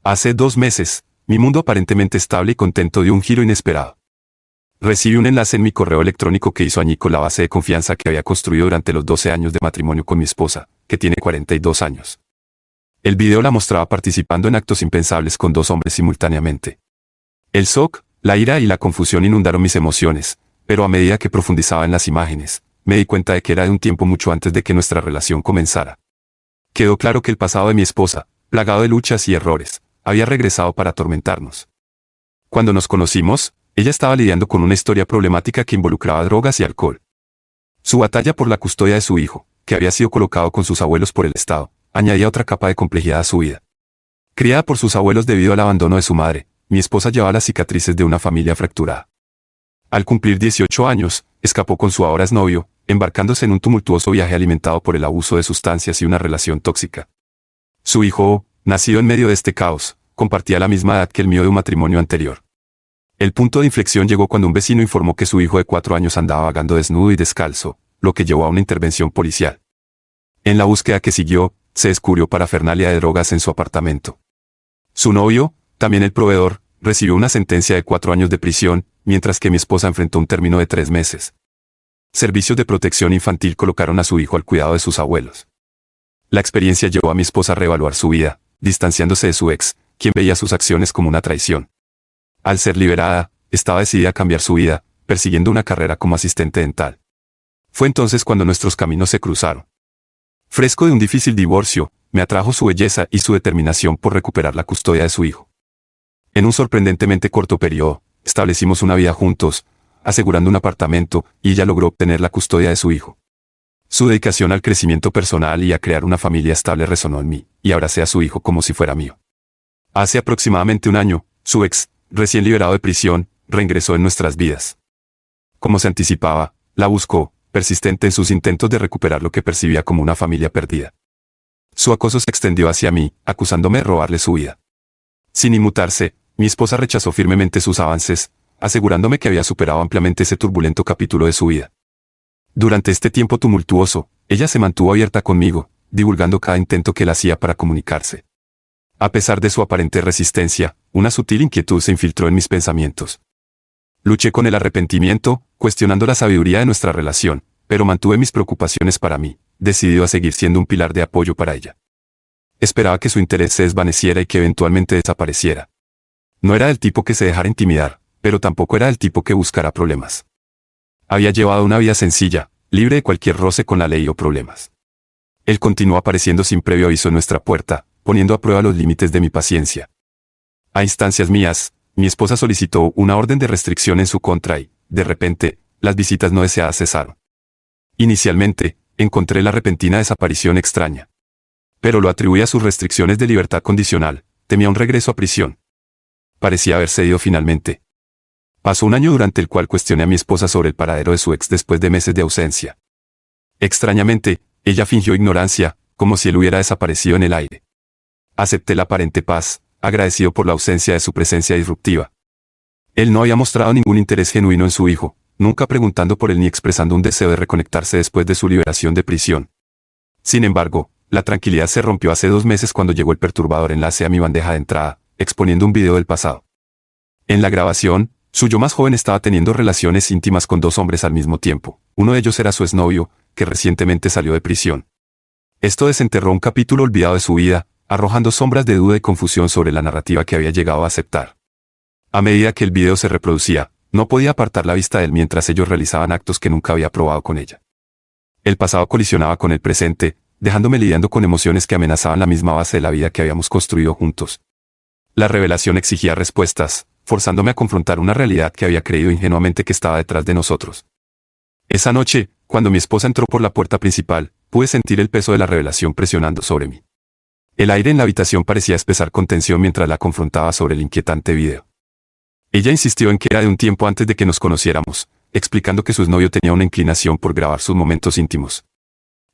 Hace 2 meses, mi mundo aparentemente estable y contento dio un giro inesperado. Recibí un enlace en mi correo electrónico que hizo añicos la base de confianza que había construido durante los 12 años de matrimonio con mi esposa, que tiene 42 años. El video la mostraba participando en actos impensables con 2 hombres simultáneamente. El shock, la ira y la confusión inundaron mis emociones, pero a medida que profundizaba en las imágenes, me di cuenta de que era de un tiempo mucho antes de que nuestra relación comenzara. Quedó claro que el pasado de mi esposa, plagado de luchas y errores, había regresado para atormentarnos. Cuando nos conocimos, ella estaba lidiando con una historia problemática que involucraba drogas y alcohol. Su batalla por la custodia de su hijo, que había sido colocado con sus abuelos por el Estado, añadía otra capa de complejidad a su vida. Criada por sus abuelos debido al abandono de su madre, mi esposa llevaba las cicatrices de una familia fracturada. Al cumplir 18 años, escapó con su ahora exnovio, embarcándose en un tumultuoso viaje alimentado por el abuso de sustancias y una relación tóxica. Su hijo, nacido en medio de este caos, compartía la misma edad que el mío de un matrimonio anterior. El punto de inflexión llegó cuando un vecino informó que su hijo de 4 años andaba vagando desnudo y descalzo, lo que llevó a una intervención policial. En la búsqueda que siguió, se descubrió parafernalia de drogas en su apartamento. Su novio, también el proveedor, recibió una sentencia de 4 años de prisión, mientras que mi esposa enfrentó un término de 3 meses. Servicios de protección infantil colocaron a su hijo al cuidado de sus abuelos. La experiencia llevó a mi esposa a reevaluar su vida, distanciándose de su ex, quien veía sus acciones como una traición. Al ser liberada, estaba decidida a cambiar su vida, persiguiendo una carrera como asistente dental. Fue entonces cuando nuestros caminos se cruzaron. Fresco de un difícil divorcio, me atrajo su belleza y su determinación por recuperar la custodia de su hijo. En un sorprendentemente corto periodo, establecimos una vida juntos, asegurando un apartamento, y ella logró obtener la custodia de su hijo. Su dedicación al crecimiento personal y a crear una familia estable resonó en mí, y abracé a su hijo como si fuera mío. Hace aproximadamente un año, su ex, recién liberado de prisión, reingresó en nuestras vidas. Como se anticipaba, la buscó, persistente en sus intentos de recuperar lo que percibía como una familia perdida. Su acoso se extendió hacia mí, acusándome de robarle su vida. Sin inmutarse, mi esposa rechazó firmemente sus avances, asegurándome que había superado ampliamente ese turbulento capítulo de su vida. Durante este tiempo tumultuoso, ella se mantuvo abierta conmigo, divulgando cada intento que él hacía para comunicarse. A pesar de su aparente resistencia, una sutil inquietud se infiltró en mis pensamientos. Luché con el arrepentimiento, cuestionando la sabiduría de nuestra relación, pero mantuve mis preocupaciones para mí, decidido a seguir siendo un pilar de apoyo para ella. Esperaba que su interés se desvaneciera y que eventualmente desapareciera. No era del tipo que se dejara intimidar, pero tampoco era del tipo que buscara problemas. Había llevado una vida sencilla, libre de cualquier roce con la ley o problemas. Él continuó apareciendo sin previo aviso en nuestra puerta, poniendo a prueba los límites de mi paciencia. A instancias mías, mi esposa solicitó una orden de restricción en su contra y, de repente, las visitas no deseadas cesaron. Inicialmente, encontré la repentina desaparición extraña. Pero lo atribuí a sus restricciones de libertad condicional, temía un regreso a prisión. Parecía haberse ido finalmente. Pasó un año durante el cual cuestioné a mi esposa sobre el paradero de su ex después de meses de ausencia. Extrañamente, ella fingió ignorancia, como si él hubiera desaparecido en el aire. Acepté la aparente paz, agradecido por la ausencia de su presencia disruptiva. Él no había mostrado ningún interés genuino en su hijo, nunca preguntando por él ni expresando un deseo de reconectarse después de su liberación de prisión. Sin embargo, la tranquilidad se rompió hace 2 meses cuando llegó el perturbador enlace a mi bandeja de entrada, exponiendo un video del pasado. En la grabación, su yo más joven estaba teniendo relaciones íntimas con 2 hombres al mismo tiempo. Uno de ellos era su exnovio, que recientemente salió de prisión. Esto desenterró un capítulo olvidado de su vida, arrojando sombras de duda y confusión sobre la narrativa que había llegado a aceptar. A medida que el video se reproducía, no podía apartar la vista de él mientras ellos realizaban actos que nunca había probado con ella. El pasado colisionaba con el presente, dejándome lidiando con emociones que amenazaban la misma base de la vida que habíamos construido juntos. La revelación exigía respuestas, forzándome a confrontar una realidad que había creído ingenuamente que estaba detrás de nosotros. Esa noche, cuando mi esposa entró por la puerta principal, pude sentir el peso de la revelación presionando sobre mí. El aire en la habitación parecía espesar con tensión mientras la confrontaba sobre el inquietante video. Ella insistió en que era de un tiempo antes de que nos conociéramos, explicando que su exnovio tenía una inclinación por grabar sus momentos íntimos.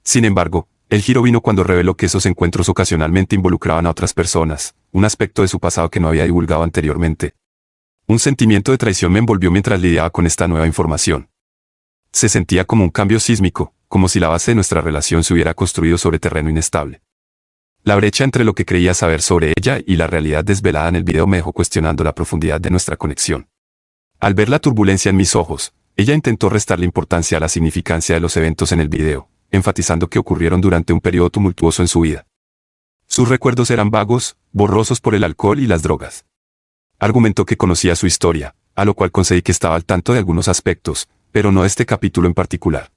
Sin embargo, el giro vino cuando reveló que esos encuentros ocasionalmente involucraban a otras personas, un aspecto de su pasado que no había divulgado anteriormente. Un sentimiento de traición me envolvió mientras lidiaba con esta nueva información. Se sentía como un cambio sísmico, como si la base de nuestra relación se hubiera construido sobre terreno inestable. La brecha entre lo que creía saber sobre ella y la realidad desvelada en el video me dejó cuestionando la profundidad de nuestra conexión. Al ver la turbulencia en mis ojos, ella intentó restarle importancia a la significancia de los eventos en el video, enfatizando que ocurrieron durante un periodo tumultuoso en su vida. Sus recuerdos eran vagos, borrosos por el alcohol y las drogas. Argumentó que conocía su historia, a lo cual concedí que estaba al tanto de algunos aspectos, pero no de este capítulo en particular.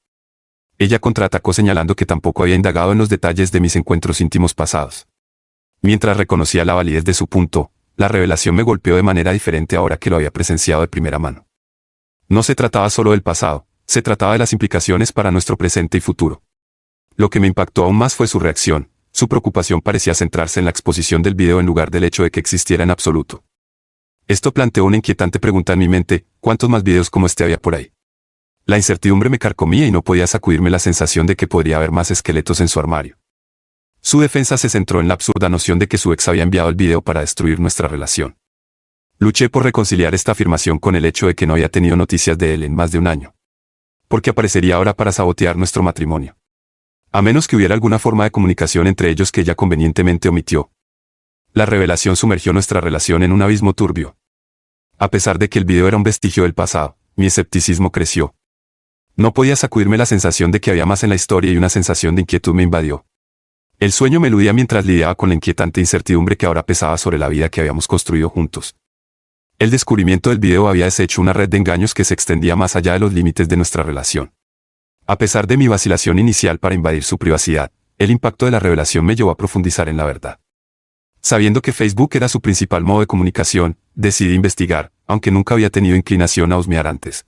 Ella contraatacó señalando que tampoco había indagado en los detalles de mis encuentros íntimos pasados. Mientras reconocía la validez de su punto, la revelación me golpeó de manera diferente ahora que lo había presenciado de primera mano. No se trataba solo del pasado, se trataba de las implicaciones para nuestro presente y futuro. Lo que me impactó aún más fue su reacción. Su preocupación parecía centrarse en la exposición del video en lugar del hecho de que existiera en absoluto. Esto planteó una inquietante pregunta en mi mente: ¿cuántos más videos como este había por ahí? La incertidumbre me carcomía y no podía sacudirme la sensación de que podría haber más esqueletos en su armario. Su defensa se centró en la absurda noción de que su ex había enviado el video para destruir nuestra relación. Luché por reconciliar esta afirmación con el hecho de que no había tenido noticias de él en más de un año. ¿Por qué aparecería ahora para sabotear nuestro matrimonio? A menos que hubiera alguna forma de comunicación entre ellos que ella convenientemente omitió. La revelación sumergió nuestra relación en un abismo turbio. A pesar de que el video era un vestigio del pasado, mi escepticismo creció. No podía sacudirme la sensación de que había más en la historia y una sensación de inquietud me invadió. El sueño me eludía mientras lidiaba con la inquietante incertidumbre que ahora pesaba sobre la vida que habíamos construido juntos. El descubrimiento del video había deshecho una red de engaños que se extendía más allá de los límites de nuestra relación. A pesar de mi vacilación inicial para invadir su privacidad, el impacto de la revelación me llevó a profundizar en la verdad. Sabiendo que Facebook era su principal modo de comunicación, decidí investigar, aunque nunca había tenido inclinación a husmear antes.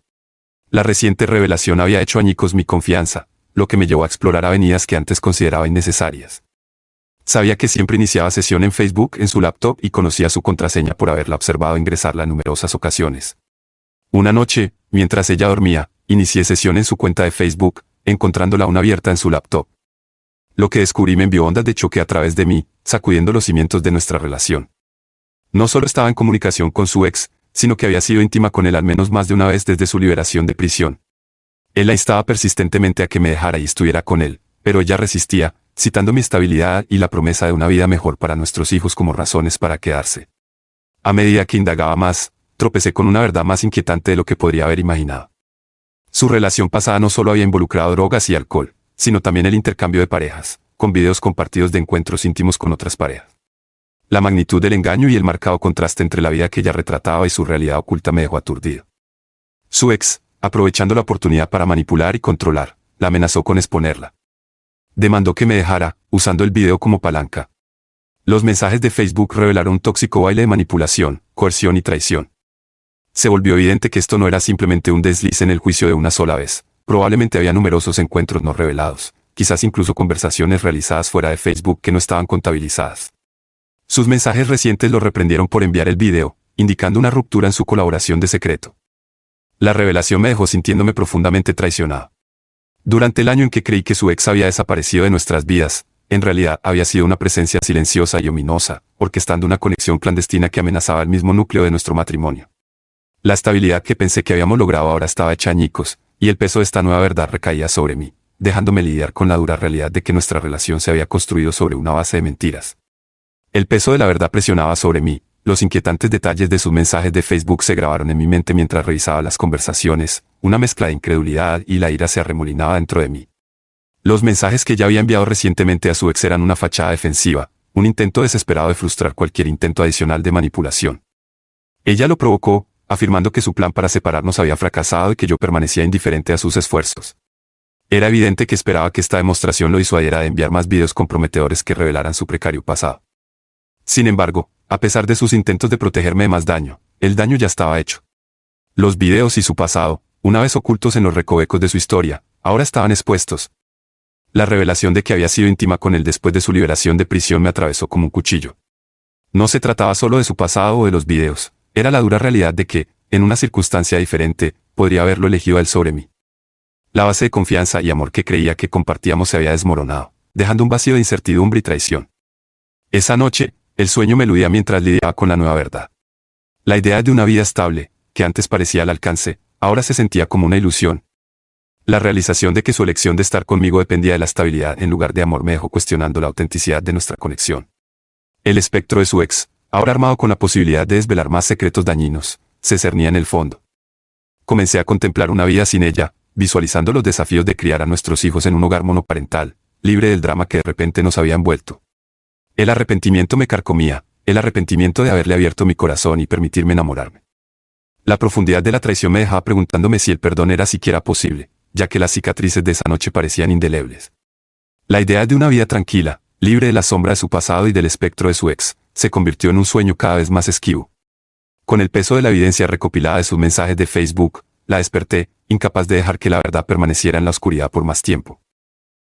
La reciente revelación había hecho añicos mi confianza, lo que me llevó a explorar avenidas que antes consideraba innecesarias. Sabía que siempre iniciaba sesión en Facebook en su laptop y conocía su contraseña por haberla observado ingresarla en numerosas ocasiones. Una noche, mientras ella dormía, inicié sesión en su cuenta de Facebook, encontrándola aún abierta en su laptop. Lo que descubrí me envió ondas de choque a través de mí, sacudiendo los cimientos de nuestra relación. No solo estaba en comunicación con su ex, sino que había sido íntima con él al menos más de una vez desde su liberación de prisión. Él la instaba persistentemente a que me dejara y estuviera con él, pero ella resistía, citando mi estabilidad y la promesa de una vida mejor para nuestros hijos como razones para quedarse. A medida que indagaba más, tropecé con una verdad más inquietante de lo que podría haber imaginado. Su relación pasada no solo había involucrado drogas y alcohol, sino también el intercambio de parejas, con videos compartidos de encuentros íntimos con otras parejas. La magnitud del engaño y el marcado contraste entre la vida que ella retrataba y su realidad oculta me dejó aturdido. Su ex, aprovechando la oportunidad para manipular y controlar, la amenazó con exponerla. Demandó que me dejara, usando el video como palanca. Los mensajes de Facebook revelaron un tóxico baile de manipulación, coerción y traición. Se volvió evidente que esto no era simplemente un desliz en el juicio de una sola vez. Probablemente había numerosos encuentros no revelados, quizás incluso conversaciones realizadas fuera de Facebook que no estaban contabilizadas. Sus mensajes recientes lo reprendieron por enviar el video, indicando una ruptura en su colaboración de secreto. La revelación me dejó sintiéndome profundamente traicionado. Durante el año en que creí que su ex había desaparecido de nuestras vidas, en realidad había sido una presencia silenciosa y ominosa, orquestando una conexión clandestina que amenazaba el mismo núcleo de nuestro matrimonio. La estabilidad que pensé que habíamos logrado ahora estaba hecha añicos, y el peso de esta nueva verdad recaía sobre mí, dejándome lidiar con la dura realidad de que nuestra relación se había construido sobre una base de mentiras. El peso de la verdad presionaba sobre mí, los inquietantes detalles de sus mensajes de Facebook se grabaron en mi mente mientras revisaba las conversaciones, una mezcla de incredulidad y la ira se arremolinaba dentro de mí. Los mensajes que ya había enviado recientemente a su ex eran una fachada defensiva, un intento desesperado de frustrar cualquier intento adicional de manipulación. Ella lo provocó, afirmando que su plan para separarnos había fracasado y que yo permanecía indiferente a sus esfuerzos. Era evidente que esperaba que esta demostración lo disuadiera de enviar más videos comprometedores que revelaran su precario pasado. Sin embargo, a pesar de sus intentos de protegerme de más daño, el daño ya estaba hecho. Los videos y su pasado, una vez ocultos en los recovecos de su historia, ahora estaban expuestos. La revelación de que había sido íntima con él después de su liberación de prisión me atravesó como un cuchillo. No se trataba solo de su pasado o de los videos. Era la dura realidad de que, en una circunstancia diferente, podría haberlo elegido a él sobre mí. La base de confianza y amor que creía que compartíamos se había desmoronado, dejando un vacío de incertidumbre y traición. Esa noche, el sueño me eludía mientras lidiaba con la nueva verdad. La idea de una vida estable, que antes parecía al alcance, ahora se sentía como una ilusión. La realización de que su elección de estar conmigo dependía de la estabilidad en lugar de amor me dejó cuestionando la autenticidad de nuestra conexión. El espectro de su ex, ahora armado con la posibilidad de desvelar más secretos dañinos, se cernía en el fondo. Comencé a contemplar una vida sin ella, visualizando los desafíos de criar a nuestros hijos en un hogar monoparental, libre del drama que de repente nos había envuelto. El arrepentimiento me carcomía, el arrepentimiento de haberle abierto mi corazón y permitirme enamorarme. La profundidad de la traición me dejaba preguntándome si el perdón era siquiera posible, ya que las cicatrices de esa noche parecían indelebles. La idea de una vida tranquila, libre de la sombra de su pasado y del espectro de su ex, se convirtió en un sueño cada vez más esquivo. Con el peso de la evidencia recopilada de sus mensajes de Facebook, la desperté, incapaz de dejar que la verdad permaneciera en la oscuridad por más tiempo.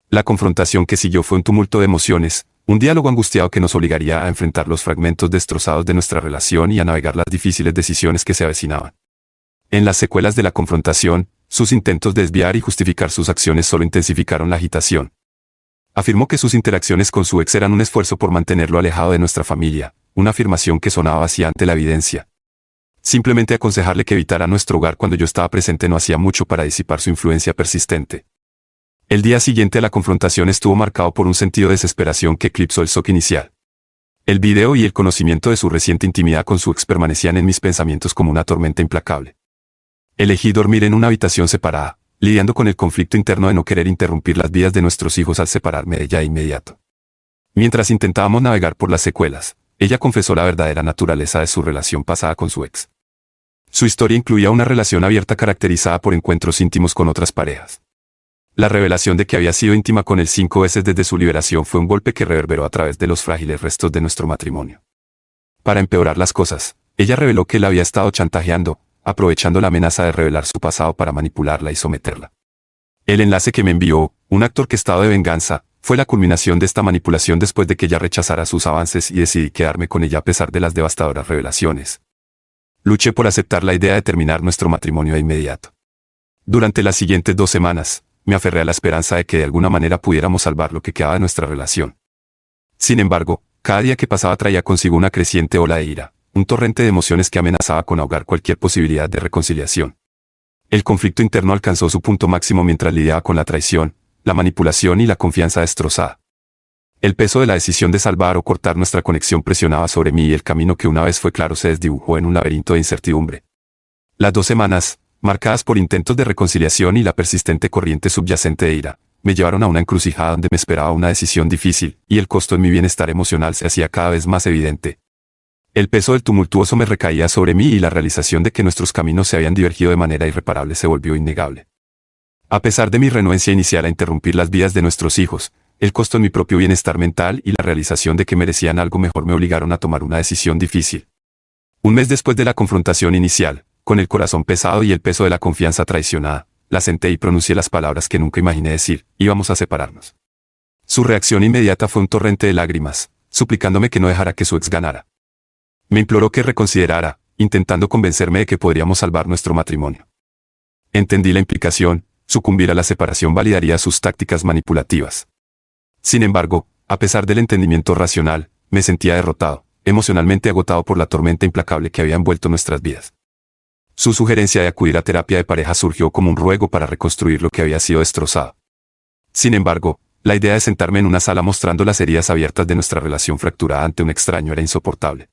La confrontación que siguió fue un tumulto de emociones, un diálogo angustiado que nos obligaría a enfrentar los fragmentos destrozados de nuestra relación y a navegar las difíciles decisiones que se avecinaban. En las secuelas de la confrontación, sus intentos de desviar y justificar sus acciones solo intensificaron la agitación. Afirmó que sus interacciones con su ex eran un esfuerzo por mantenerlo alejado de nuestra familia, una afirmación que sonaba vacía ante la evidencia. Simplemente aconsejarle que evitara nuestro hogar cuando yo estaba presente no hacía mucho para disipar su influencia persistente. El día siguiente a la confrontación estuvo marcado por un sentido de desesperación que eclipsó el shock inicial. El video y el conocimiento de su reciente intimidad con su ex permanecían en mis pensamientos como una tormenta implacable. Elegí dormir en una habitación separada, lidiando con el conflicto interno de no querer interrumpir las vidas de nuestros hijos al separarme de ella de inmediato. Mientras intentábamos navegar por las secuelas, ella confesó la verdadera naturaleza de su relación pasada con su ex. Su historia incluía una relación abierta caracterizada por encuentros íntimos con otras parejas. La revelación de que había sido íntima con él 5 veces desde su liberación fue un golpe que reverberó a través de los frágiles restos de nuestro matrimonio. Para empeorar las cosas, ella reveló que él había estado chantajeando, aprovechando la amenaza de revelar su pasado para manipularla y someterla. El enlace que me envió, un acto orquestado de venganza, fue la culminación de esta manipulación después de que ella rechazara sus avances y decidí quedarme con ella a pesar de las devastadoras revelaciones. Luché por aceptar la idea de terminar nuestro matrimonio de inmediato. Durante las siguientes 2 semanas, me aferré a la esperanza de que de alguna manera pudiéramos salvar lo que quedaba de nuestra relación. Sin embargo, cada día que pasaba traía consigo una creciente ola de ira, un torrente de emociones que amenazaba con ahogar cualquier posibilidad de reconciliación. El conflicto interno alcanzó su punto máximo mientras lidiaba con la traición, la manipulación y la confianza destrozada. El peso de la decisión de salvar o cortar nuestra conexión presionaba sobre mí y el camino que una vez fue claro se desdibujó en un laberinto de incertidumbre. Las 2 semanas, marcadas por intentos de reconciliación y la persistente corriente subyacente de ira, me llevaron a una encrucijada donde me esperaba una decisión difícil, y el costo en mi bienestar emocional se hacía cada vez más evidente. El peso del tumultuoso me recaía sobre mí y la realización de que nuestros caminos se habían divergido de manera irreparable se volvió innegable. A pesar de mi renuencia inicial a interrumpir las vidas de nuestros hijos, el costo en mi propio bienestar mental y la realización de que merecían algo mejor me obligaron a tomar una decisión difícil. Un mes después de la confrontación inicial, con el corazón pesado y el peso de la confianza traicionada, la senté y pronuncié las palabras que nunca imaginé decir: íbamos a separarnos. Su reacción inmediata fue un torrente de lágrimas, suplicándome que no dejara que su ex ganara. Me imploró que reconsiderara, intentando convencerme de que podríamos salvar nuestro matrimonio. Entendí la implicación: sucumbir a la separación validaría sus tácticas manipulativas. Sin embargo, a pesar del entendimiento racional, me sentía derrotado, emocionalmente agotado por la tormenta implacable que había envuelto nuestras vidas. Su sugerencia de acudir a terapia de pareja surgió como un ruego para reconstruir lo que había sido destrozado. Sin embargo, la idea de sentarme en una sala mostrando las heridas abiertas de nuestra relación fracturada ante un extraño era insoportable.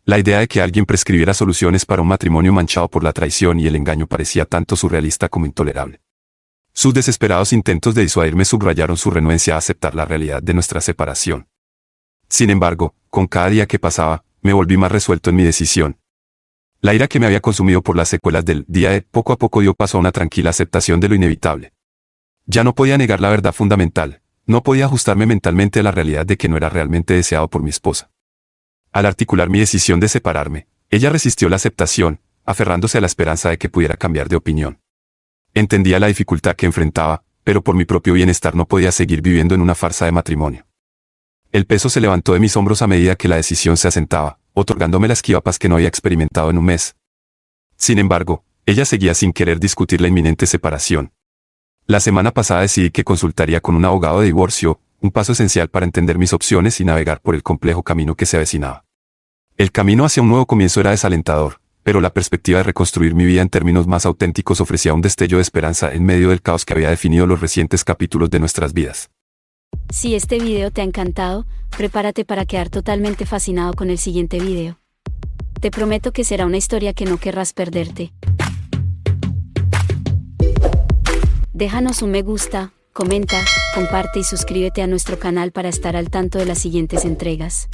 La idea de que alguien prescribiera soluciones para un matrimonio manchado por la traición y el engaño parecía tanto surrealista como intolerable. Sus desesperados intentos de disuadirme subrayaron su renuencia a aceptar la realidad de nuestra separación. Sin embargo, con cada día que pasaba, me volví más resuelto en mi decisión. La ira que me había consumido por las secuelas del día de poco a poco dio paso a una tranquila aceptación de lo inevitable. Ya no podía negar la verdad fundamental, no podía ajustarme mentalmente a la realidad de que no era realmente deseado por mi esposa. Al articular mi decisión de separarme, ella resistió la aceptación, aferrándose a la esperanza de que pudiera cambiar de opinión. Entendía la dificultad que enfrentaba, pero por mi propio bienestar no podía seguir viviendo en una farsa de matrimonio. El peso se levantó de mis hombros a medida que la decisión se asentaba, otorgándome la esquiva paz que no había experimentado en un mes. Sin embargo, ella seguía sin querer discutir la inminente separación. La semana pasada decidí que consultaría con un abogado de divorcio, un paso esencial para entender mis opciones y navegar por el complejo camino que se avecinaba. El camino hacia un nuevo comienzo era desalentador, Pero la perspectiva de reconstruir mi vida en términos más auténticos ofrecía un destello de esperanza en medio del caos que había definido los recientes capítulos de nuestras vidas. Si este video te ha encantado, prepárate para quedar totalmente fascinado con el siguiente video. Te prometo que será una historia que no querrás perderte. Déjanos un me gusta, comenta, comparte y suscríbete a nuestro canal para estar al tanto de las siguientes entregas.